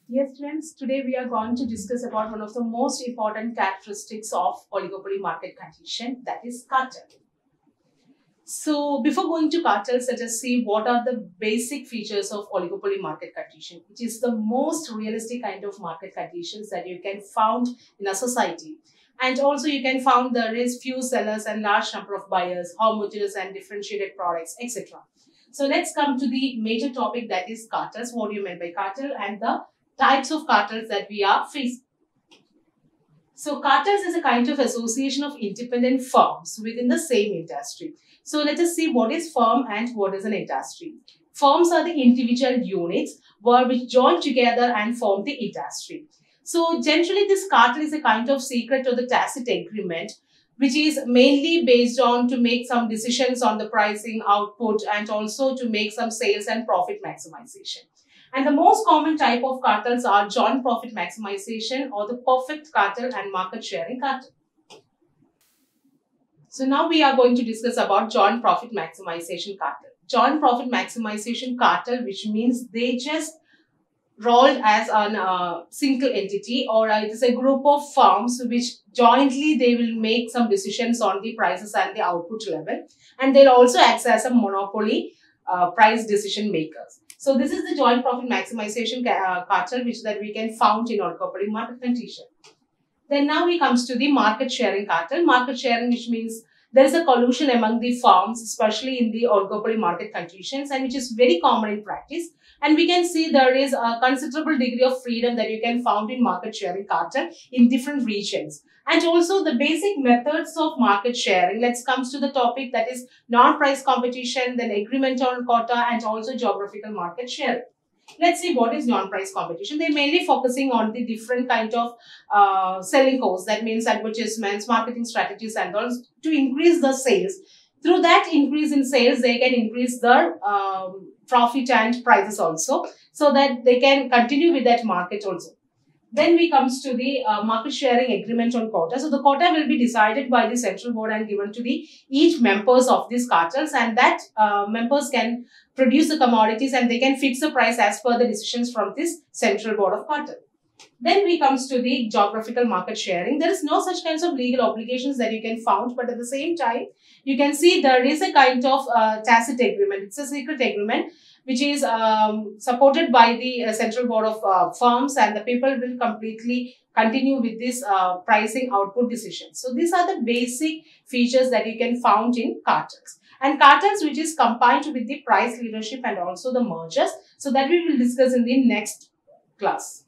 Yes, friends, today we are going to discuss about one of the most important characteristics of oligopoly market condition, that is cartel. So before going to cartels, let us see what are the basic features of oligopoly market condition, which is the most realistic kind of market conditions that you can found in a society. And also you can found there is few sellers and large number of buyers, homogeneous and differentiated products, etc. So let's come to the major topic, that is cartels. What do you mean by cartel and the types of cartels that we are facing? So cartels is a kind of association of independent firms within the same industry. So let us see what is firm and what is an industry. Firms are the individual units which join together and form the industry. So generally this cartel is a kind of secret or the tacit agreement which is mainly based on to make some decisions on the pricing, output, and also to make some sales and profit maximization. And the most common type of cartels are joint profit maximization or the perfect cartel and market sharing cartel. So now we are going to discuss about joint profit maximization cartel. Joint profit maximization cartel, which means they just rolled as a single entity, or it is a group of firms which jointly they will make some decisions on the prices and the output level, and they'll also act as a monopoly price decision makers. So this is the joint profit maximization cartel which that we can found in oligopoly market condition. Then now we comes to the market sharing cartel. Market sharing, which means there is a collusion among the firms, especially in the oligopoly market conditions, and which is very common in practice. And we can see there is a considerable degree of freedom that you can found in market sharing cartel in different regions. And also the basic methods of market sharing. Let's comes to the topic, that is non-price competition, then agreement on quota, and also geographical market sharing. Let's see what is non-price competition. They're mainly focusing on the different kind of selling costs. That means advertisements, marketing strategies, and all to increase the sales. Through that increase in sales, they can increase their profit and prices also, so that they can continue with that market also. Then we comes to the market sharing agreement on quota. So the quota will be decided by the central board and given to the each members of these cartels, and that members can produce the commodities and they can fix the price as per the decisions from this central board of cartel. Then we comes to the geographical market sharing. There is no such kinds of legal obligations that you can found, but at the same time, you can see there is a kind of tacit agreement. It's a secret agreement which is supported by the central board of firms, and the people will completely continue with this pricing output decisions. So these are the basic features that you can found in cartels. And cartels which is combined with the price leadership and also the mergers. So that we will discuss in the next class.